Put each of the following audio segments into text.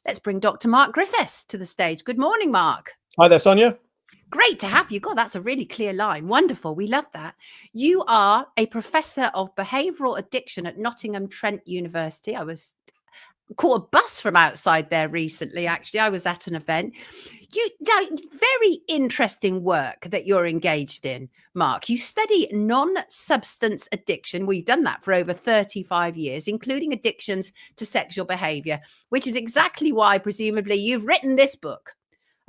Let's bring Dr. Mark Griffiths to the stage. Good morning, Mark. Hi there, Sonia. Great to have you. God, that's a really clear line. Wonderful. We love that. You are a professor of behavioural addiction at Nottingham Trent University. I was caught a bus from outside there recently. Actually, I was at an event. Very interesting work that you're engaged in, Mark. You study non-substance addiction. We've done that for over 35 years, including addictions to sexual behavior, which is exactly why, presumably, you've written this book.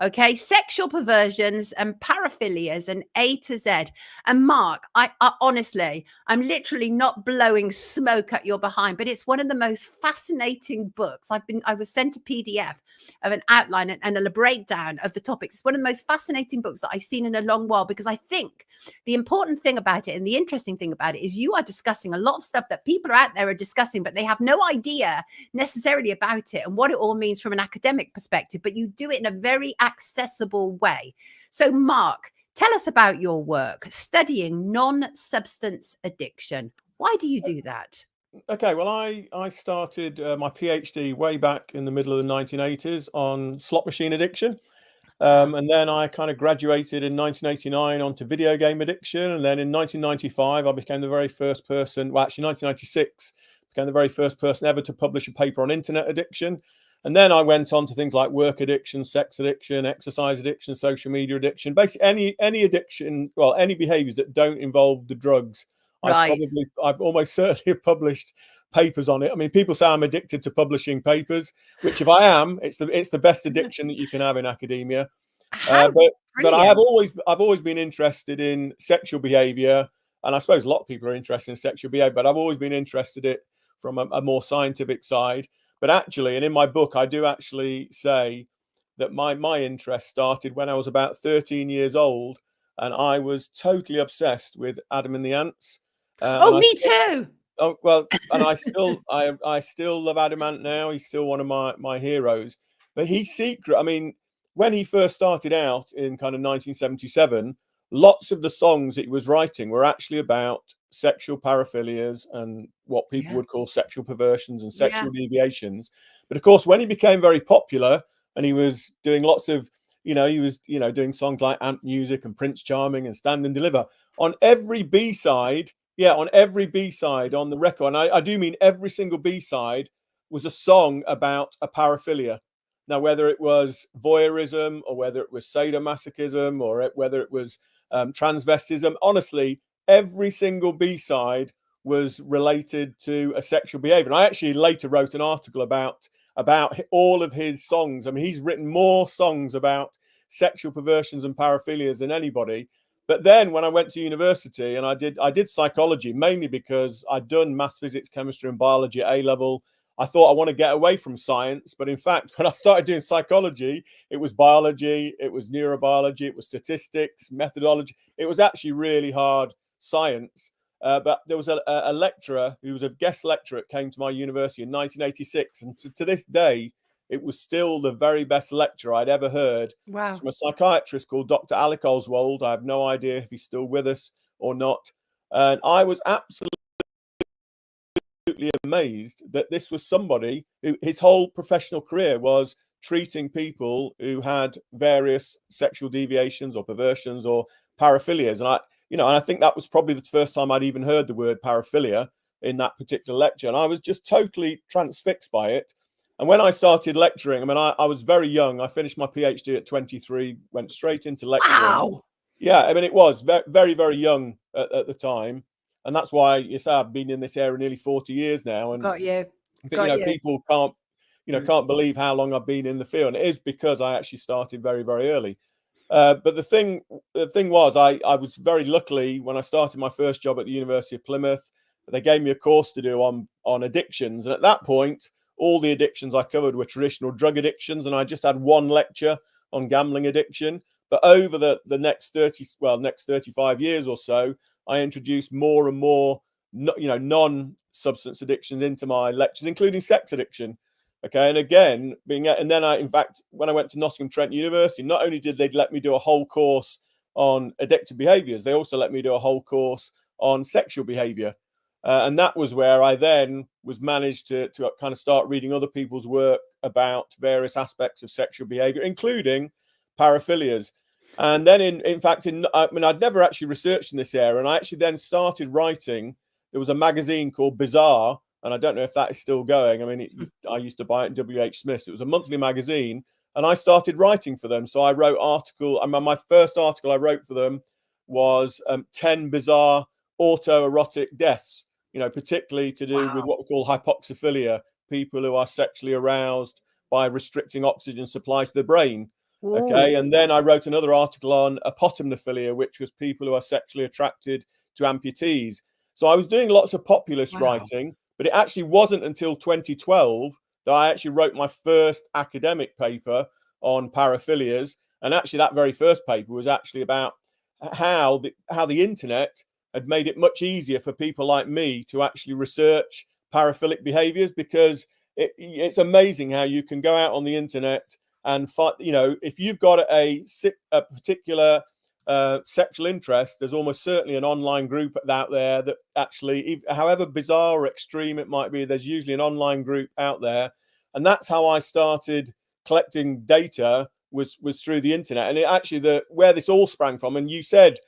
Okay, sexual perversions and paraphilias and A to Z. And Mark, I honestly, I'm literally not blowing smoke at your behind, but it's one of the most fascinating books. I was sent a PDF of an outline and a breakdown of the topics. It's one of the most fascinating books that I've seen in a long while, because I think the important thing about it and the interesting thing about it is you are discussing a lot of stuff that people out there are discussing, but they have no idea necessarily about it and what it all means from an academic perspective, but you do it in a very accessible way. So Mark, tell us about your work studying non-substance addiction. Why do you do that? Okay, well, I started my PhD way back in the middle of the 1980s on slot machine addiction. And then I kind of graduated in 1989 onto video game addiction. And then in 1995, I became the very first person, well, actually 1996, became the very first person ever to publish a paper on internet addiction. And then I went on to things like work addiction, sex addiction, exercise addiction, social media addiction, basically any addiction, well, any behaviors that don't involve the drugs. Right. I've almost certainly have published papers on it. I mean, people say I'm addicted to publishing papers, which if I am, it's the best addiction that you can have in academia. But I've always been interested in sexual behavior, and I suppose a lot of people are interested in sexual behavior, but I've always been interested in it from a more scientific side. But actually, and in my book, I do actually say that my interest started when I was about 13 years old, and I was totally obsessed with Adam and the Ants. Me too. Oh, well, and I still love Adam Ant now. He's still one of my heroes. But he's secret. I mean, when he first started out in kind of 1977, lots of the songs that he was writing were actually about sexual paraphilias and what people would call sexual perversions and sexual deviations. But of course, when he became very popular and he was doing lots of, doing songs like Ant Music and Prince Charming and Stand and Deliver, on every B-side, on the record, and I do mean every single B-side, was a song about a paraphilia. Now, whether it was voyeurism or whether it was sadomasochism or whether it was transvestism, honestly, every single B-side was related to a sexual behavior. And I actually later wrote an article about all of his songs. I mean, he's written more songs about sexual perversions and paraphilias than anybody. But then when I went to university and I did psychology, mainly because I'd done maths, physics, chemistry and biology at A-level. I thought I want to get away from science. But in fact, when I started doing psychology, it was biology, it was neurobiology, it was statistics, methodology. It was actually really hard science. But there was a lecturer who was a guest lecturer that came to my university in 1986. And to this day, it was still the very best lecture I'd ever heard. Wow. From a psychiatrist called Dr. Alec Oswald. I have no idea if he's still with us or not. And I was absolutely amazed that this was somebody who his whole professional career was treating people who had various sexual deviations or perversions or paraphilias. And I think that was probably the first time I'd even heard the word paraphilia in that particular lecture. And I was just totally transfixed by it. And when I started lecturing, I mean, I was very young. I finished my PhD at 23, went straight into lecturing. Wow. Yeah, I mean, it was very, very young at the time. And that's why I've been in this area nearly 40 years now. And Got you. People can't believe how long I've been in the field. And it is because I actually started very, very early. But the thing was, I was very lucky when I started my first job at the University of Plymouth. They gave me a course to do on addictions. And at that point, all the addictions I covered were traditional drug addictions. And I just had one lecture on gambling addiction. But over the next 35 years or so, I introduced more and more, non-substance addictions into my lectures, including sex addiction. Okay, and again, in fact, when I went to Nottingham Trent University, not only did they let me do a whole course on addictive behaviours, they also let me do a whole course on sexual behaviour. And that was where I then was managed to kind of start reading other people's work about various aspects of sexual behavior, including paraphilias. And then in fact, I mean, I'd never actually researched in this area, and I actually then started writing. There was a magazine called Bizarre, and I don't know if that is still going. I mean, I used to buy it in W.H. Smith's. It was a monthly magazine, and I started writing for them. So I wrote my first article I wrote for them was 10 bizarre autoerotic deaths, particularly to do with what we call hypoxophilia, people who are sexually aroused by restricting oxygen supply to the brain. Ooh. Okay. And then I wrote another article on apotemnophilia, which was people who are sexually attracted to amputees. So I was doing lots of populist writing, but it actually wasn't until 2012 that I actually wrote my first academic paper on paraphilias. And actually that very first paper was actually about how the internet had made it much easier for people like me to actually research paraphilic behaviors, because it's amazing how you can go out on the internet and find, if you've got a particular sexual interest, there's almost certainly an online group out there that actually, however bizarre or extreme it might be, there's usually an online group out there. And that's how I started collecting data, was through the internet. And it actually, where this all sprang from, and you said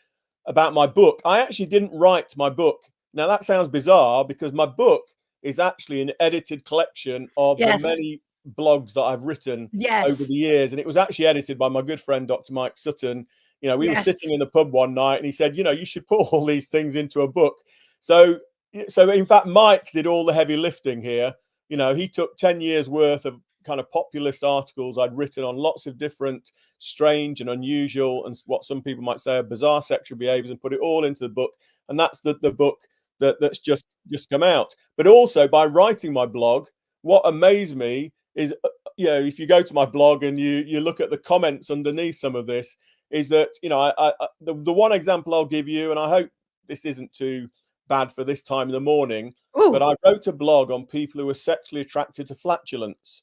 about my book, I actually didn't write my book. Now that sounds bizarre, because my book is actually an edited collection of the many blogs that I've written over the years, and it was actually edited by my good friend Dr Mark Sutton. We were sitting in the pub one night, and he said, you should put all these things into a book. So in fact, Mike did all the heavy lifting here. He took 10 years worth of kind of populist articles I'd written on lots of different strange and unusual and what some people might say are bizarre sexual behaviors, and put it all into the book. And that's the book that's just come out. But also, by writing my blog, what amazed me is, if you go to my blog and you look at the comments underneath some of this, is that, the one example I'll give you, and I hope this isn't too bad for this time in the morning, but I wrote a blog on people who are sexually attracted to flatulence.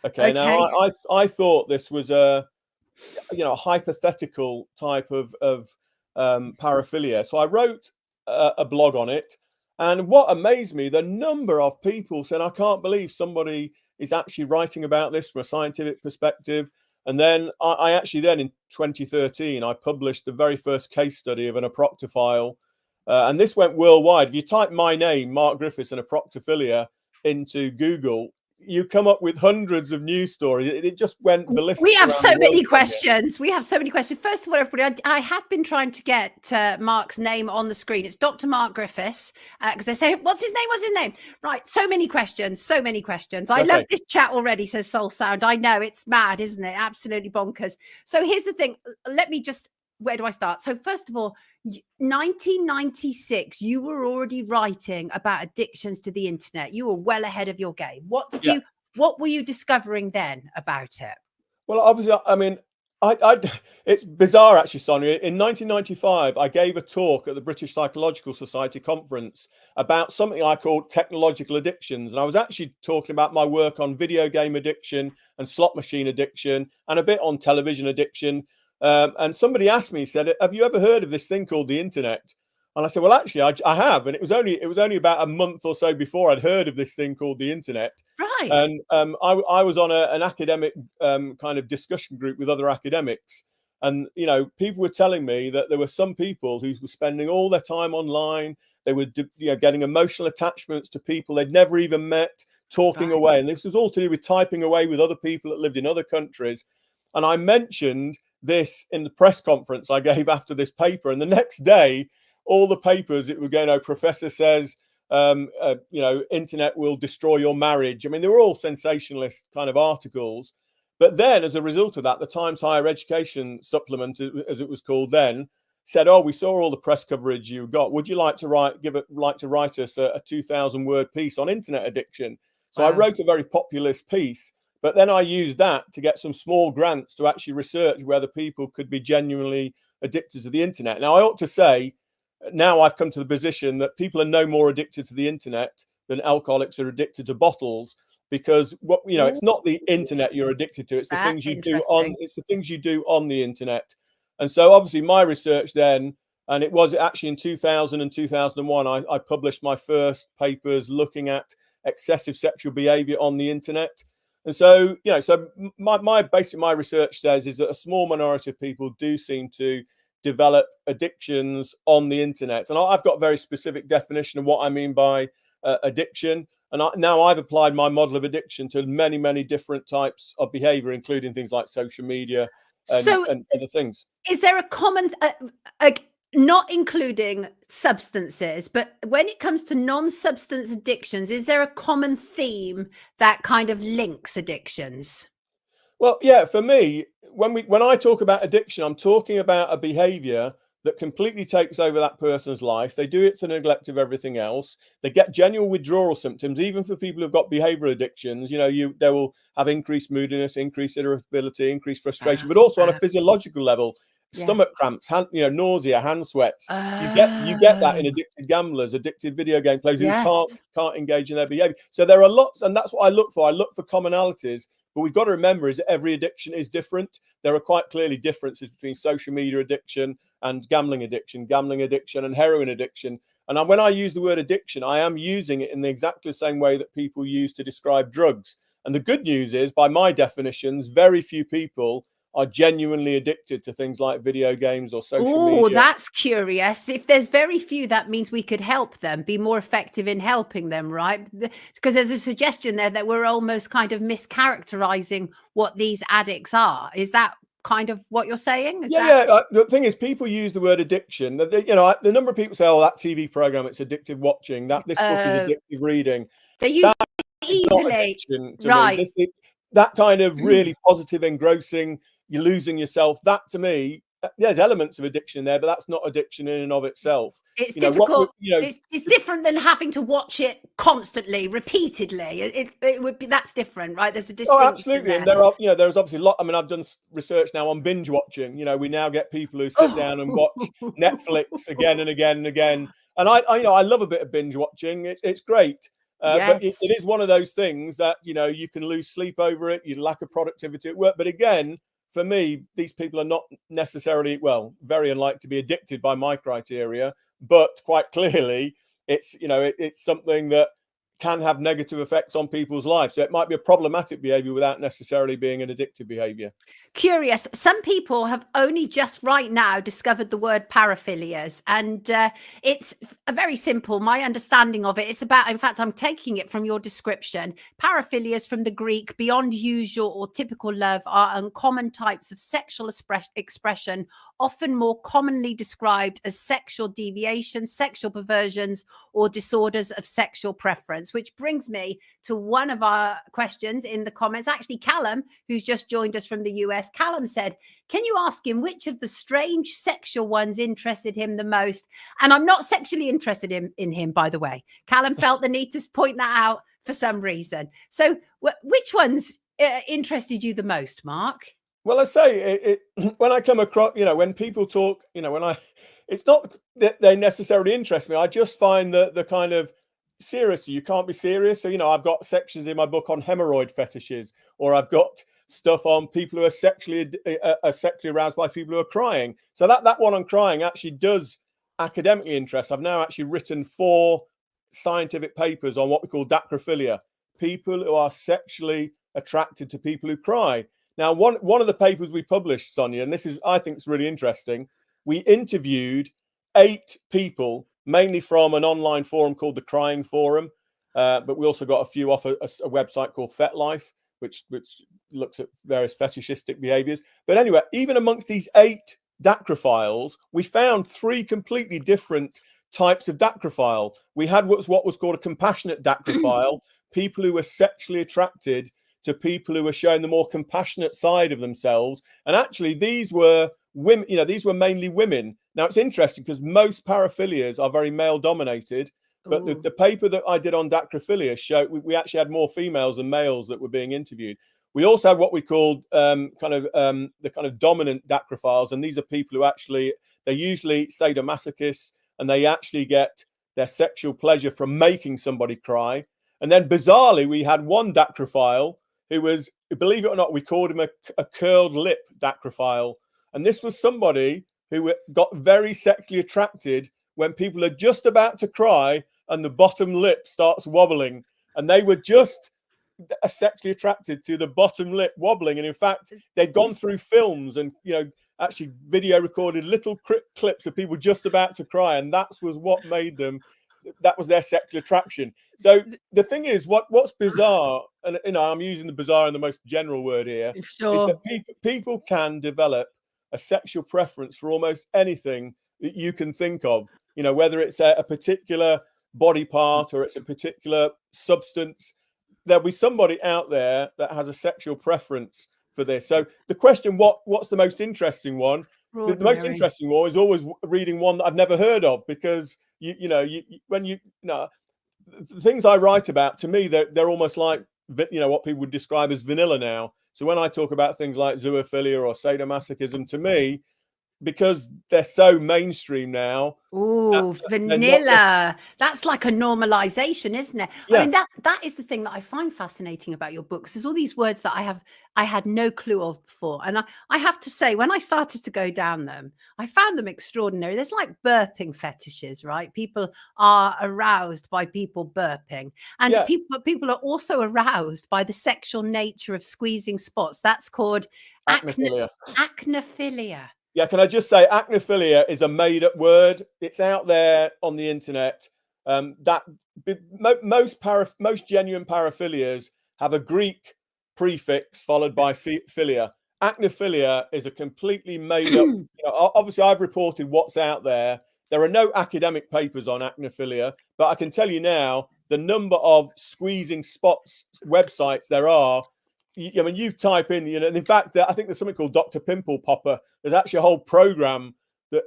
Okay. Now I thought this was a hypothetical type of paraphilia. So I wrote a blog on it, and what amazed me, the number of people said, I can't believe somebody is actually writing about this from a scientific perspective. And then I actually then in 2013 I published the very first case study of an aproctophile, and this went worldwide. If you type my name, Mark Griffiths, and aproctophilia into Google, you come up with hundreds of news stories. It just went ballistic. We have so many questions. We have so many questions. First of all, everybody, I have been trying to get Mark's name on the screen. It's Dr. Mark Griffiths, because they say, what's his name? What's his name? Right. So many questions. So many questions. I love this chat already, says Soul Sound. I know, it's mad, isn't it? Absolutely bonkers. So here's the thing. Where do I start? So first of all, 1996, you were already writing about addictions to the internet. You were well ahead of your game. What were you discovering then about it? Well, obviously, I mean, it's bizarre actually, Sonia. In 1995, I gave a talk at the British Psychological Society conference about something I called technological addictions. And I was actually talking about my work on video game addiction and slot machine addiction, and a bit on television addiction. And somebody asked me, said, have you ever heard of this thing called the internet? And I said, well, actually, I have. And it was only about a month or so before I'd heard of this thing called the internet. Right. And I was on an academic kind of discussion group with other academics. And, people were telling me that there were some people who were spending all their time online. They were getting emotional attachments to people they'd never even met, talking away. And this was all to do with typing away with other people that lived in other countries. And I mentioned this in the press conference I gave after this paper. And the next day, all the papers, it would go, professor says, internet will destroy your marriage. I mean, they were all sensationalist kind of articles. But then as a result of that, the Times Higher Education supplement, as it was called then, said, we saw all the press coverage you got. Would you like to write us a 2,000 word piece on internet addiction? So I wrote a very populist piece. But then I used that to get some small grants to actually research whether people could be genuinely addicted to the internet. Now, I ought to say, now I've come to the position that people are no more addicted to the internet than alcoholics are addicted to bottles, because it's not the internet you're addicted to; it's the things you do on the internet. And so, obviously, my research then And it was actually in 2000 and 2001, I published my first papers looking at excessive sexual behavior on the internet. And so, so basically my research says is that a small minority of people do seem to develop addictions on the internet. And I've got a very specific definition of what I mean by addiction. And now I've applied my model of addiction to many, many different types of behavior, including things like social media and other things. Is there a common, not including substances, but when it comes to non-substance addictions, is there a common theme that kind of links addictions? Well, yeah, for me, when I talk about addiction, I'm talking about a behavior that completely takes over that person's life. They do it to neglect of everything else. They get genuine withdrawal symptoms, even for people who've got behavioral addictions. They will have increased moodiness, increased irritability, increased frustration, but also on a physiological level, stomach cramps, nausea, hand sweats. You get that in addicted gamblers, addicted video game players who can't engage in their behavior. So there are lots, and that's what I look for. I look for commonalities. But we've got to remember is that every addiction is different. There are quite clearly differences between social media addiction and gambling addiction and heroin addiction. And when I use the word addiction, I am using it in exactly the same way that people use to describe drugs. And the good news is, by my definitions, very few people are genuinely addicted to things like video games or social media. Oh, that's curious. If there's very few, that means we could help them, be more effective in helping them, right? Because there's a suggestion there that we're almost kind of mischaracterizing what these addicts are. Is that kind of what you're saying? The thing is, people use the word addiction. The number of people say, "Oh, that TV program, it's addictive watching. This book is addictive reading." They use it easily, right? That kind of really positive, engrossing, you're losing yourself. That to me, there's elements of addiction there, but that's not addiction in and of itself. It's difficult. It's different than having to watch it constantly, repeatedly. It would be, that's different, right? There's a distinction. Oh, absolutely. There. And there's obviously a lot. I mean, I've done research now on binge watching. We now get people who sit down and watch Netflix again and again and again. And I love a bit of binge watching. It's great. But it is one of those things that, you can lose sleep over it. You lack of productivity at work. But again, for me, these people are not necessarily, very unlikely to be addicted by my criteria, but quite clearly it's something that can have negative effects on people's lives. So it might be a problematic behavior without necessarily being an addictive behavior. Curious. Some people have only just right now discovered the word paraphilias, and it's a very simple. My understanding of it, it's about, in fact, I'm taking it from your description. Paraphilias from the Greek, beyond usual or typical love, are uncommon types of sexual expression, often more commonly described as sexual deviations, sexual perversions, or disorders of sexual preference. Which brings me to one of our questions in the comments. Actually, Callum, who's just joined us from the US, Callum said, can you ask him which of the strange sexual ones interested him the most? And I'm not sexually interested in him, by the way. Callum felt the need to point that out for some reason. So which ones interested you the most, Mark? Well, I say when I come across, when people talk, it's not that they necessarily interest me. I just find that the kind of seriously, you can't be serious. So, I've got sections in my book on hemorrhoid fetishes, or I've got stuff on people who are sexually aroused by people who are crying. So that one on crying actually does academically interest. I've now actually written 4 scientific papers on what we call dacrophilia, people who are sexually attracted to people who cry. Now, one of the papers we published, Sonia, and this is, I think, it's really interesting. We interviewed 8 people, mainly from an online forum called the Crying Forum, but we also got a few off a website called FetLife, which looks at various fetishistic behaviors. But anyway, even amongst these 8 dacrophiles, we found 3 completely different types of dacrophile. We had what was called a compassionate dacrophile, people who were sexually attracted to people who were showing the more compassionate side of themselves. And actually, these were women, these were mainly women. Now, it's interesting because most paraphilias are very male dominated. But the paper that I did on dacrophilia showed we actually had more females than males that were being interviewed. We also had what we called the kind of dominant dacrophiles. And these are people who they're usually sadomasochists, and they actually get their sexual pleasure from making somebody cry. And then bizarrely, we had one dacrophile who was, believe it or not, we called him a curled lip dacrophile. And this was somebody who got very sexually attracted when people are just about to cry and the bottom lip starts wobbling, and they were just sexually attracted to the bottom lip wobbling. And in fact, they'd gone through films and, you know, actually video recorded little clips of people just about to cry, and that was what made them, that was their sexual attraction. So the thing is, what's bizarre, and you know, I'm using the bizarre in the most general word here, Sure. is that people can develop a sexual preference for almost anything that you can think of, you know, whether it's a particular body part or it's a particular substance. There'll be somebody out there that has a sexual preference for this. So the question, what's the most interesting one? The most interesting one is always reading one that I've never heard of, because when you know, the things I write about, to me, they're almost like, you know, what people would describe as vanilla now. So when I talk about things like zoophilia or sadomasochism, to me, because they're so mainstream now. Oh, vanilla. That's like a normalization, isn't it? Yeah. I mean, that is the thing that I find fascinating about your books. There's all these words that I had no clue of before. And I have to say, when I started to go down them, I found them extraordinary. There's like burping fetishes, right? People are aroused by people burping. And Yeah. people are also aroused by the sexual nature of squeezing spots. That's called Acnophilia. Acnophilia. Yeah, can I just say, acnophilia is a made-up word. It's out there on the internet. That most genuine paraphilias have a Greek prefix followed by philia. Acnophilia is a completely made-up. You know, obviously, I've reported what's out there. There are no academic papers on acnophilia, but I can tell you now the number of squeezing spots websites there are. I mean, you type in, you know, and in fact, I think there's something called Dr. Pimple Popper. There's actually a whole program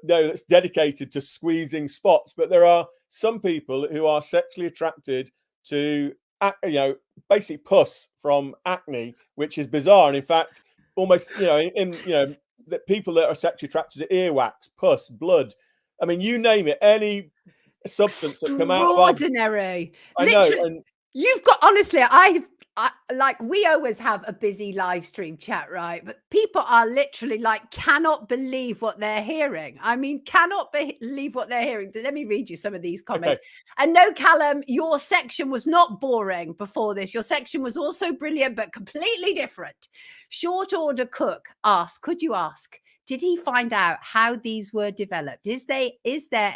that's dedicated to squeezing spots. But there are some people who are sexually attracted to, you know, basically pus from acne, which is bizarre. And in fact, almost, you know, that people that are sexually attracted to earwax, pus, blood. I mean, you name it, any substance that come out of extraordinary. I Literally, know, and you've got, honestly, like, we always have a busy live stream chat, right? But people are literally like, cannot believe what they're hearing. I mean, cannot believe what they're hearing. Let me read you some of these comments. Okay. And no, Callum, your section was not boring before this. Your section was also brilliant, but completely different. Short Order Cook asks, could you ask, did he find out how these were developed? Is there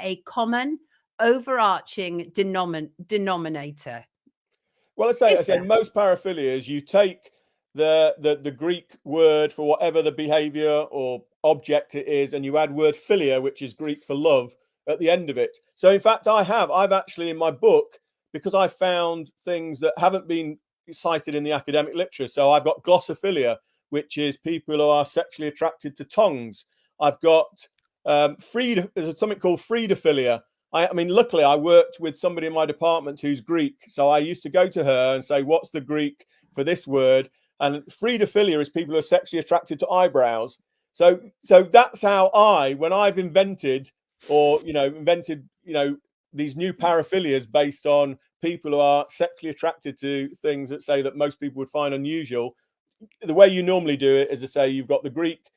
a common overarching denominator? Well, I say most paraphilias, you take the Greek word for whatever the behavior or object it is, and you add word philia, which is Greek for love, at the end of it. So in fact, I've actually in my book, because I found things that haven't been cited in the academic literature. So I've got glossophilia, which is people who are sexually attracted to tongues. I've got there's something called fridophilia. I mean, luckily, I worked with somebody in my department who's Greek. So I used to go to her and say, what's the Greek for this word? And fridophilia is people who are sexually attracted to eyebrows. So that's how when I've invented these new paraphilias based on people who are sexually attracted to things that say that most people would find unusual. The way you normally do it is to say you've got the Greek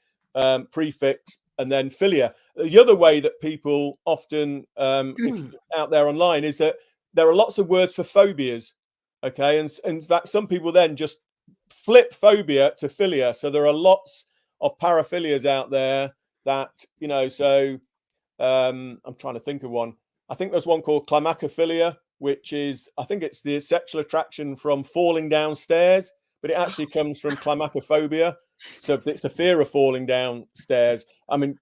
prefix and then philia. The other way that people often, if out there online, is that there are lots of words for phobias. Okay, and in fact, some people then just flip phobia to philia. So there are lots of paraphilias out there that, you know. So I'm trying to think of one. I think there's one called climacophilia, which is, I think it's the sexual attraction from falling downstairs, but it actually comes from climacophobia. So it's the fear of falling downstairs. I mean,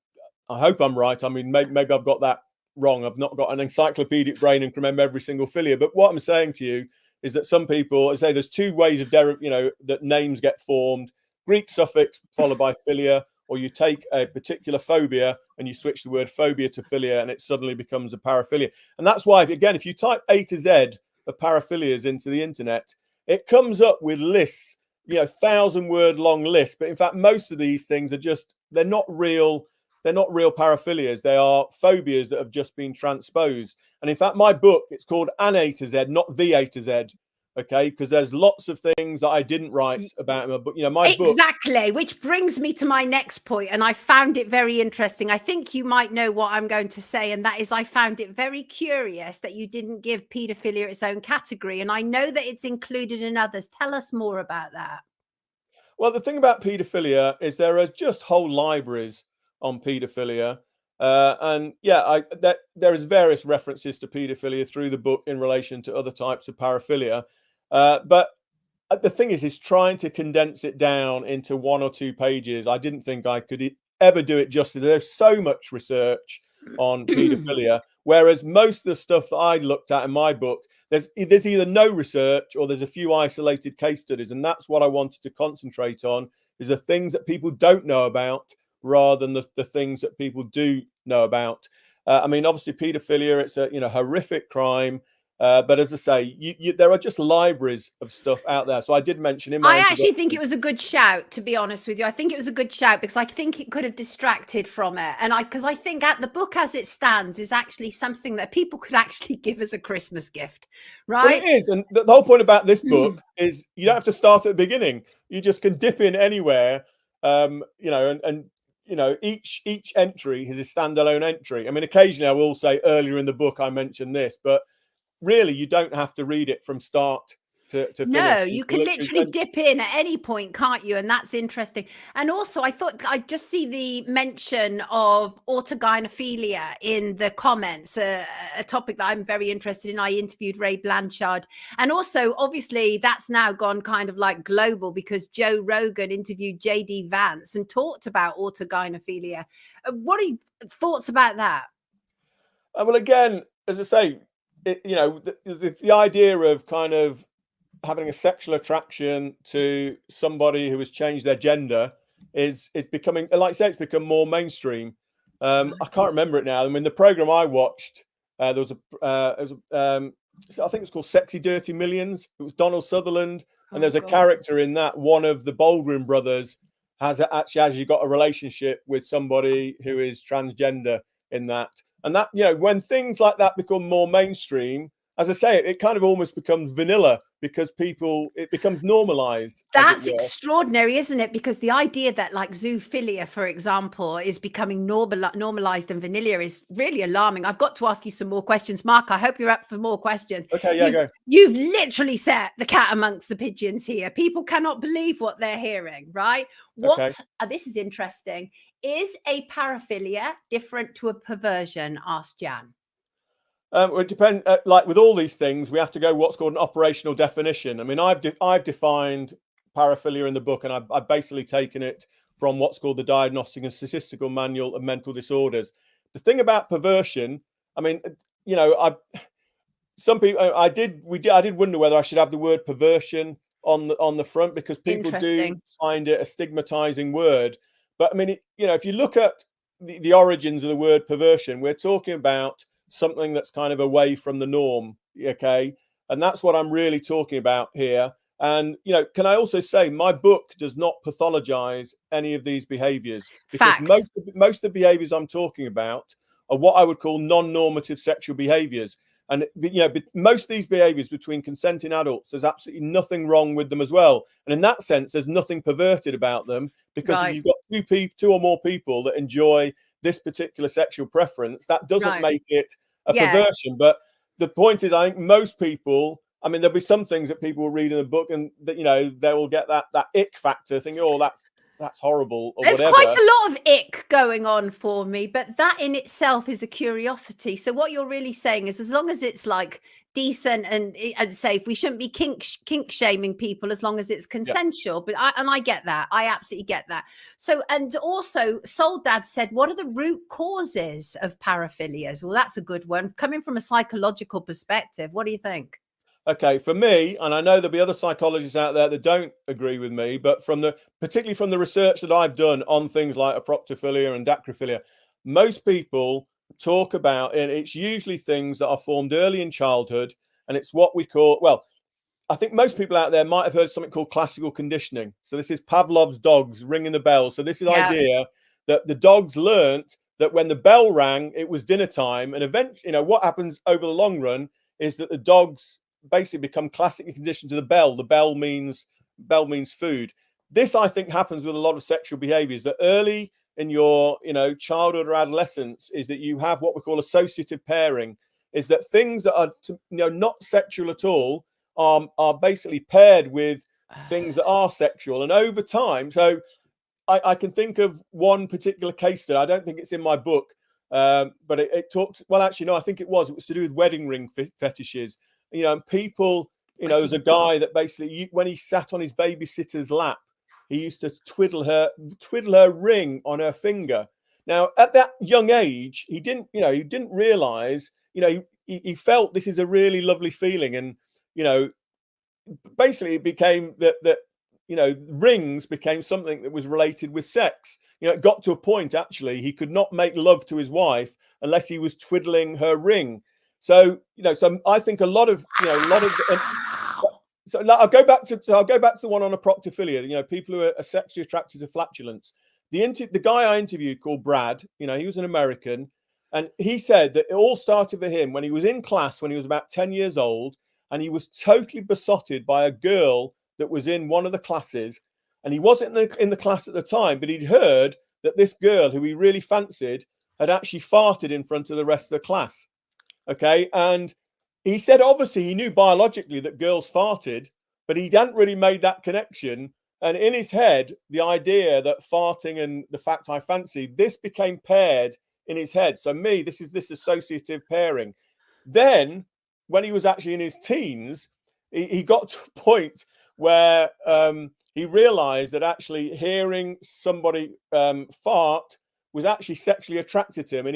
I hope I'm right. I mean, maybe I've got that wrong. I've not got an encyclopedic brain and can remember every single philia. But what I'm saying to you is that some people, I say there's two ways of that names get formed: Greek suffix followed by philia, or you take a particular phobia and you switch the word phobia to philia, and it suddenly becomes a paraphilia. And that's why, if you type A to Z of paraphilias into the internet, it comes up with lists, 1,000-word long lists. But in fact, most of these things are they're not real paraphilias. They are phobias that have just been transposed. And in fact, my book, it's called An A to Z, not The A to Z. okay, because there's lots of things that I didn't write about in my book. You know, my book. Exactly, which brings me to my next point, and I found it very interesting. I think you might know what I'm going to say, and that is I found it very curious that you didn't give paedophilia its own category, and I know that it's included in others. Tell us more about that. Well, the thing about paedophilia is there are just whole libraries on paedophilia. And yeah, there is various references to paedophilia through the book in relation to other types of paraphilia. But the thing is trying to condense it down into 1 or 2 pages. I didn't think I could ever do it justice. There's so much research on paedophilia, whereas most of the stuff that I looked at in my book, there's either no research or there's a few isolated case studies, and that's what I wanted to concentrate on, is the things that people don't know about rather than the things that people do know about. I mean, obviously paedophilia, it's a horrific crime. But as I say, there are just libraries of stuff out there. So I did mention in my I actually introduction. think it was a good shout, to be honest with you. I think it was a good shout because I think it could have distracted from it. And because I think the book as it stands is actually something that people could actually give as a Christmas gift, Well, right? it is. And the whole point about this book is you don't have to start at the beginning. You just can dip in anywhere, and each entry is a standalone entry. I mean, occasionally I will say earlier in the book I mentioned this, but really you don't have to read it from start to No, finish. you can literally dip in at any point, can't you? And that's interesting. And also, I thought I just see the mention of autogynephilia in the comments, a topic that I'm very interested in. I interviewed Ray Blanchard. And also, obviously, that's now gone kind of like global because Joe Rogan interviewed JD Vance and talked about autogynephilia. What are your thoughts about that? Well, again, as I say, the idea of kind of having a sexual attraction to somebody who has changed their gender is becoming, like I say, it's become more mainstream. I can't remember it now. I mean, the program I watched, there was I think it's called Sexy Dirty Millions. It was Donald Sutherland, and there's a character in that. One of the Baldwin brothers has actually got a relationship with somebody who is transgender in that. And that, when things like that become more mainstream, as I say, it kind of almost becomes vanilla because it becomes normalized. That's extraordinary, isn't it? Because the idea that like zoophilia, for example, is becoming normalized and vanilla is really alarming. I've got to ask you some more questions. Mark, I hope you're up for more questions. Okay, yeah, go. You've literally set the cat amongst the pigeons here. People cannot believe what they're hearing, right? This is interesting. Is a paraphilia different to a perversion? Asked Jan. It depends. Like with all these things, we have to go what's called an operational definition. I mean, I've defined paraphilia in the book, and I've basically taken it from what's called the Diagnostic and Statistical Manual of Mental Disorders. The thing about perversion, I mean, some people, I did wonder whether I should have the word perversion on the front because people do find it a stigmatizing word. But I mean, if you look at the origins of the word perversion, we're talking about something that's kind of away from the norm, okay? And that's what I'm really talking about here. And, can I also say my book does not pathologize any of these behaviors because most of the behaviors I'm talking about are what I would call non-normative sexual behaviors. And, most of these behaviors between consenting adults, there's absolutely nothing wrong with them as well. And in that sense, there's nothing perverted about them because if you've got two or more people that enjoy this particular sexual preference, that doesn't make it a perversion. But the point is, I think most people, I mean, there'll be some things that people will read in the book and that, they will get that ick factor thinking, oh, that's horrible or There's whatever. quite a lot of ick going on for me, but that in itself is a curiosity. So what you're really saying is as long as it's like decent and safe, we shouldn't be kink shaming people as long as it's consensual. But I get that. I absolutely get that. So, and also Soul Dad said, what are the root causes of paraphilias? Well, that's a good one. Coming from a psychological perspective, what do you think? Okay, for me, and I know there'll be other psychologists out there that don't agree with me, but particularly from the research that I've done on things like aproctophilia and dacryphilia, most people talk about, and it's usually things that are formed early in childhood, and it's what we call, well, I think most people out there might have heard something called classical conditioning. So this is Pavlov's dogs ringing the bell. So this is the idea that the dogs learnt that when the bell rang, it was dinner time, and eventually, what happens over the long run is that the dogs basically become classically conditioned to the bell. The bell means food. This, I think, happens with a lot of sexual behaviors, that early in your, childhood or adolescence, is that you have what we call associative pairing, is that things that are, not sexual at all are basically paired with things that are sexual. And over time, so I can think of one particular case that I don't think it's in my book, but it talks, well, actually, no, I think it was to do with wedding ring fetishes, and people, there's a guy that basically, when he sat on his babysitter's lap, he used to twiddle her ring on her finger. Now, at that young age, he didn't realize, he felt this is a really lovely feeling. And, basically it became that rings became something that was related with sex. It got to a point, actually, he could not make love to his wife unless he was twiddling her ring. So, so I think a lot of, so I'll go back to the one on proctophilia. People who are sexually attracted to flatulence. The guy I interviewed, called Brad, he was an American, and he said that it all started for him when he was in class when he was about 10 years old, and he was totally besotted by a girl that was in one of the classes, and he wasn't in the class at the time, but he'd heard that this girl who he really fancied had actually farted in front of the rest of the class. Okay, and he said obviously he knew biologically that girls farted, but he hadn't really made that connection. And in his head, the idea that farting and the fact I fancied, this became paired in his head. So this is this associative pairing. Then when he was actually in his teens, he got to a point where he realized that actually hearing somebody fart was actually sexually attracted to him.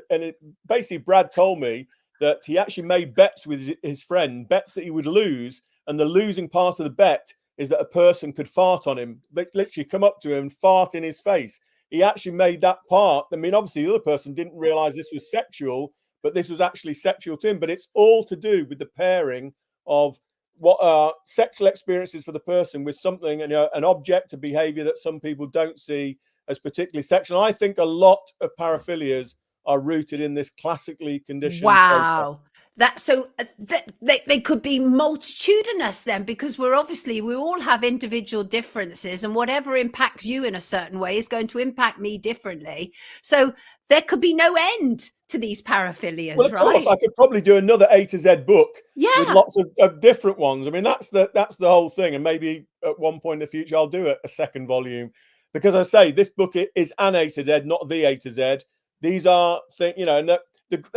And basically, Brad told me that he actually made bets with his friend, bets that he would lose. And the losing part of the bet is that a person could fart on him, literally come up to him and fart in his face. He actually made that part. I mean, obviously, the other person didn't realize this was sexual, but this was actually sexual to him. But it's all to do with the pairing of what are sexual experiences for the person with something, an object, a behavior that some people don't see as particularly sexual. I think a lot of paraphilias are rooted in this classically conditioned process. They could be multitudinous then, because we all have individual differences, and whatever impacts you in a certain way is going to impact me differently. So there could be no end to these paraphilias. Well, of right? course, I could probably do another A to Z book with lots of different ones. I mean, that's the whole thing. And maybe at one point in the future, I'll do a second volume, because I say this book is an A to Z, not the A to Z. These are things, and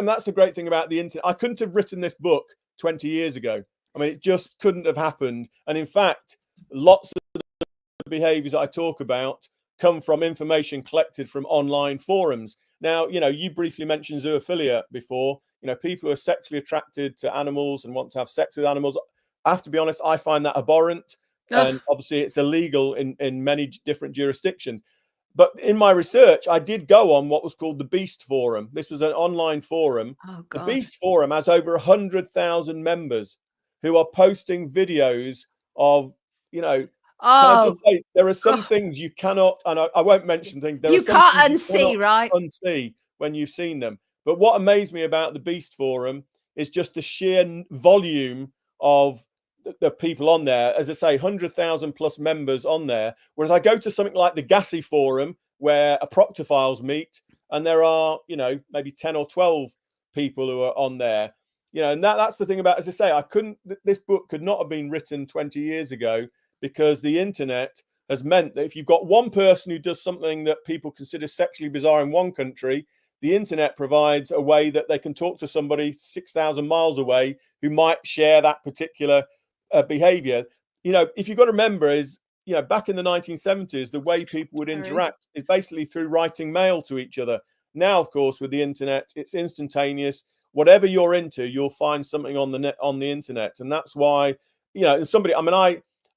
that's the great thing about the internet. I couldn't have written this book 20 years ago. I mean, it just couldn't have happened. And in fact, lots of the behaviors I talk about come from information collected from online forums. Now, you briefly mentioned zoophilia before. People who are sexually attracted to animals and want to have sex with animals. I have to be honest, I find that abhorrent. And obviously it's illegal in many different jurisdictions. But in my research, I did go on what was called the Beast Forum. This was an online forum. Oh, the God. Beast Forum has over 100,000 members who are posting videos of, can I just say, there are some things you cannot, and I won't mention things. There you are some can't things unsee, you right? Unsee when you've seen them. But what amazed me about the Beast Forum is just the sheer volume of the people on there. As I say, 100,000 plus members on there. Whereas I go to something like the Gassy Forum, where a proctophiles meet, and there are, maybe 10 or 12 people who are on there. And that's the thing about, as I say, this book could not have been written 20 years ago, because the internet has meant that if you've got one person who does something that people consider sexually bizarre in one country, the internet provides a way that they can talk to somebody 6,000 miles away who might share that particular behavior. If you've got to remember is, back in the 1970s, the way people would interact is basically through writing mail to each other. Now, of course, with the internet, it's instantaneous. Whatever you're into, you'll find something on the internet. And that's why,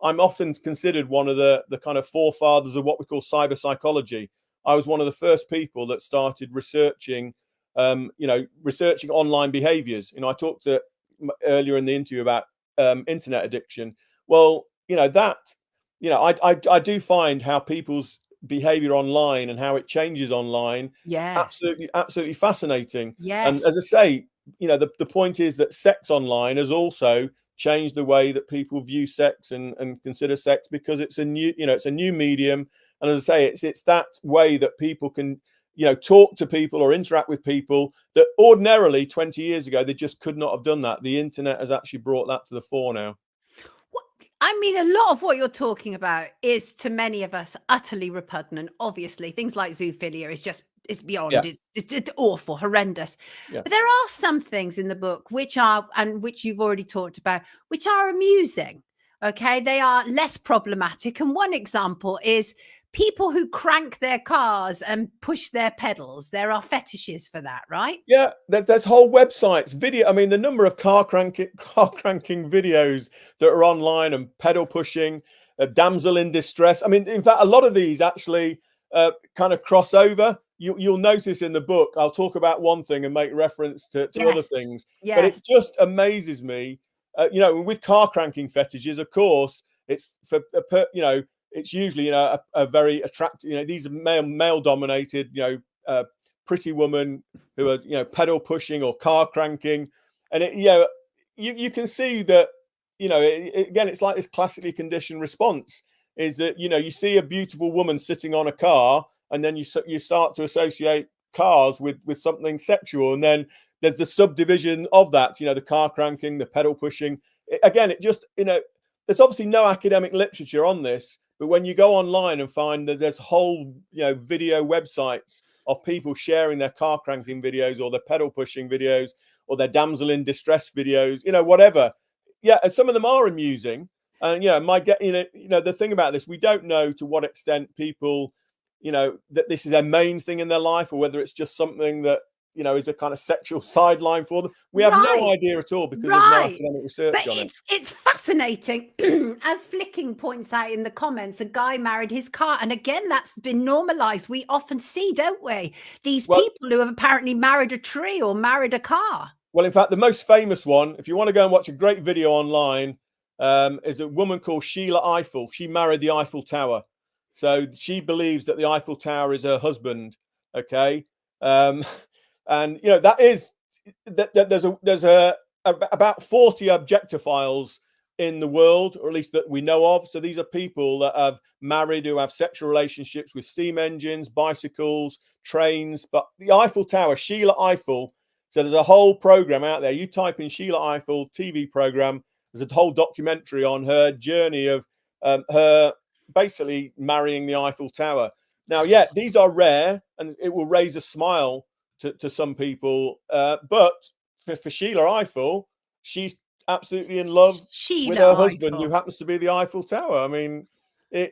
I'm often considered one of the kind of forefathers of what we call cyber psychology. I was one of the first people that started researching online behaviors. I talked earlier in the interview about internet addiction. Well, I do find how people's behavior online and how it changes online. Yes. Absolutely fascinating. Yes. And as I say, the point is that sex online has also changed the way that people view sex and consider sex, because it's a new medium. And as I say, it's that way that people can, talk to people or interact with people that ordinarily 20 years ago, they just could not have done that. The internet has actually brought that to the fore now. I mean, a lot of what you're talking about is, to many of us, utterly repugnant. Obviously, things like zoophilia it's beyond. Yeah. It's awful, horrendous. Yeah. But there are some things in the book which you've already talked about, which are amusing. Okay, they are less problematic. And one example is people who crank their cars and push their pedals. There are fetishes for that, right? Yeah, there's whole websites, video. I mean, the number of car cranking videos that are online, and pedal pushing, damsel in distress. I mean, in fact, a lot of these actually kind of cross over. You'll notice in the book, I'll talk about one thing and make reference to other things. Yes. But it just amazes me, with car cranking fetishes, of course, it's for it's usually a very attractive. These are male dominated. Pretty woman who are pedal pushing or car cranking, and you can see that again, it's like this classically conditioned response, is that you see a beautiful woman sitting on a car, and then you start to associate cars with something sexual, and then there's the subdivision of that, the car cranking, the pedal pushing. Again, it just there's obviously no academic literature on this, but when you go online and find that there's whole video websites of people sharing their car cranking videos, or their pedal pushing videos, or their damsel in distress videos, whatever. Yeah, and some of them are amusing. And the thing about this, we don't know to what extent people, that this is their main thing in their life, or whether it's just something that is a kind of sexual sideline for them. We have no idea at all, because there's no academic research on it. It's fascinating. As Flicking points out in the comments, a guy married his car. And again, that's been normalized. We often see, don't we, these people who have apparently married a tree or married a car. Well, in fact, the most famous one, if you want to go and watch a great video online, is a woman called Sheila Eiffel. She married the Eiffel Tower. So she believes that the Eiffel Tower is her husband. Okay. And there's about 40 objectophiles in the world, or at least that we know of. So these are people that have married, who have sexual relationships with steam engines, bicycles, trains. But the Eiffel Tower, Sheila Eiffel. So there's a whole program out there. You type in Sheila Eiffel TV program. There's a whole documentary on her journey of her basically marrying the Eiffel Tower. Now, yeah, these are rare, and it will raise a smile to some people, but for Sheila Eiffel, she's absolutely in love with her husband, who happens to be the Eiffel Tower. I mean, and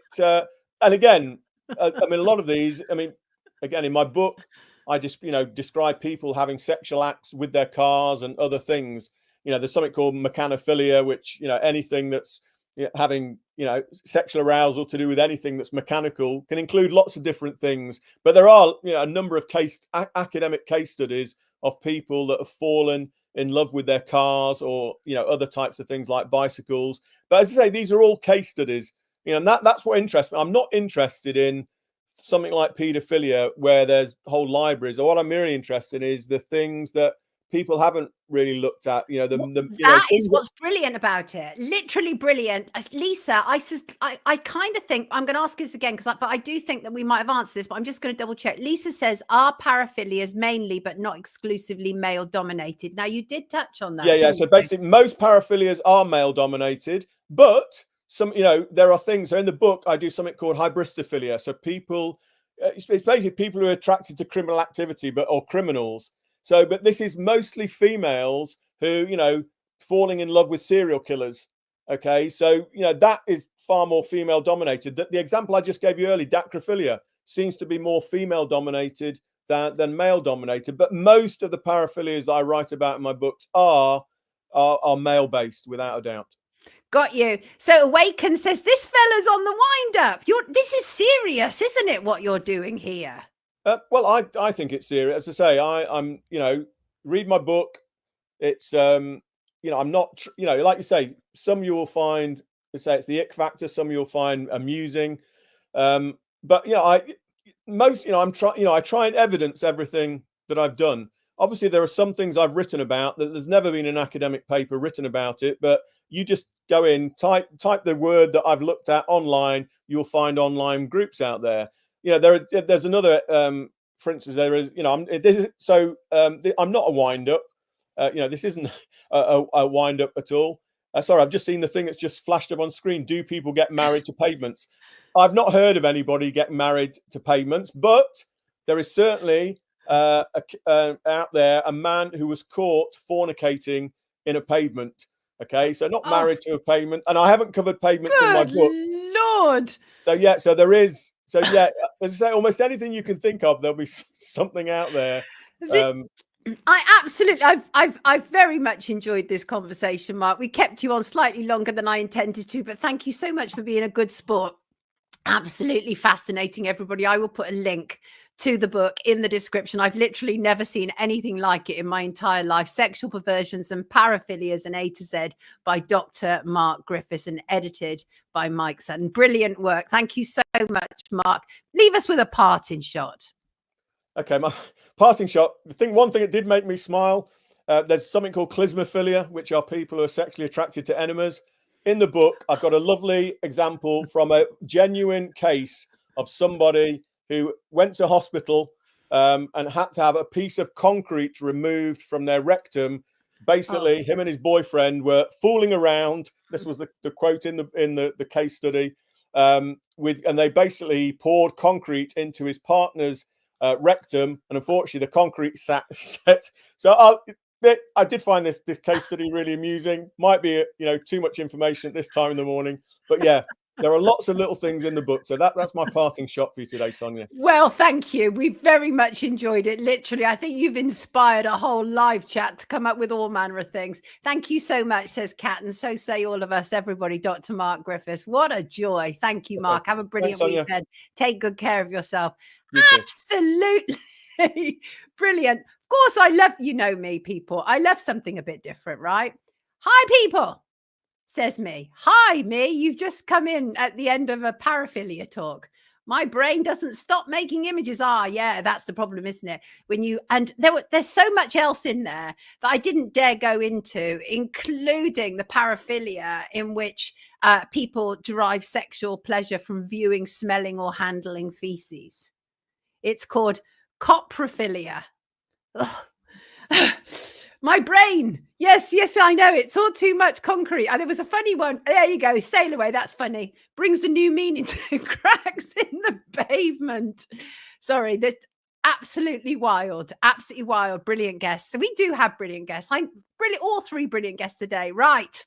again, I mean, a lot of these, I mean, again, in my book, I just describe people having sexual acts with their cars and other things. There's something called mechanophilia, which anything that's having sexual arousal to do with anything that's mechanical can include lots of different things. But there are a number of academic case studies of people that have fallen in love with their cars, or other types of things like bicycles. But as I say, these are all case studies. And that's what interests me. I'm not interested in something like paedophilia, where there's whole libraries. Or what I'm really interested in is the things that people haven't really looked at. That is what's brilliant about it. Literally brilliant. Lisa, I kind of think I'm going to ask this again, but I do think that we might have answered this, but I'm just going to double check. Lisa says, are paraphilias mainly but not exclusively male dominated? Now, you did touch on that. Yeah. So basically, most paraphilias are male dominated, but some, there are things. So in the book, I do something called hybristophilia. So people, it's basically people who are attracted to criminal activity, or criminals. So, but this is mostly females who, falling in love with serial killers. Okay. So, that is far more female dominated. The example I just gave you earlier, dacrophilia, seems to be more female dominated than male dominated. But most of the paraphilias that I write about in my books are male based, without a doubt. Got you. So Awaken says, this fella's on the wind up. This is serious, isn't it, what you're doing here? Well, I think it's serious. As I say, I'm read my book. It's I'm not like you say, some you will find, let's say, it's the ick factor, some you'll find amusing, but I try and evidence everything that I've done. obviously there are some things I've written about that there's never been an academic paper written about it, but you just go in, type the word that I've looked at online, you'll find online groups out there. You know, there's another, for instance, there is, you know, I'm not a wind up. You know, this isn't a wind up at all. Sorry, I've just seen the thing that's just flashed up on screen. Do people get married to pavements? I've not heard of anybody getting married to pavements, but there is certainly out there a man who was caught fornicating in a pavement. Okay, so not married to a pavement, and I haven't covered pavements in my book. Lord. So yeah, so there is. So yeah, as I say, almost anything you can think of, there'll be something out there. I absolutely, I've very much enjoyed this conversation, Mark. We kept you on slightly longer than I intended to, but thank you so much for being a good sport. Absolutely fascinating, everybody. I will put a link to the book in the description. I've literally never seen anything like it in my entire life. Sexual Perversions and Paraphilias, an A to Z, by Dr. Mark Griffiths and edited by Mike Sutton. Brilliant work. Thank you so much, Mark. Leave us with a parting shot. Okay, my parting shot. One thing that did make me smile, there's something called clismophilia, which are people who are sexually attracted to enemas. In the book, I've got a lovely example from a genuine case of somebody who went to hospital and had to have a piece of concrete removed from their rectum. Basically, him and his boyfriend were fooling around. This was the quote in the case study. And they basically poured concrete into his partner's rectum, and unfortunately, the concrete set. So I did find this case study really amusing. Might be too much information at this time in the morning, but yeah, there are lots of little things in the book. So that's my parting shot for you today, Sonia. Well, thank you. We very much enjoyed it. Literally, I think you've inspired a whole live chat to come up with all manner of things. Thank you so much, says Kat, and so say all of us, everybody. Dr. Mark Griffiths. What a joy. Thank you, Mark. Have a brilliant weekend. Take good care of yourself. Absolutely brilliant. Of course, I love, me, people. I love something a bit different, right? Hi, people, says me. Hi, me. You've just come in at the end of a paraphilia talk. My brain doesn't stop making images. Yeah, that's the problem, isn't it? There's so much else in there that I didn't dare go into, including the paraphilia in which people derive sexual pleasure from viewing, smelling, or handling feces. It's called coprophilia. My brain. Yes, I know. It's all too much concrete. And there was a funny one. There you go. Sail away. That's funny. Brings a new meaning to cracks in the pavement. Sorry. That's absolutely wild. Absolutely wild. Brilliant guests. So we do have brilliant guests. All three brilliant guests today. Right.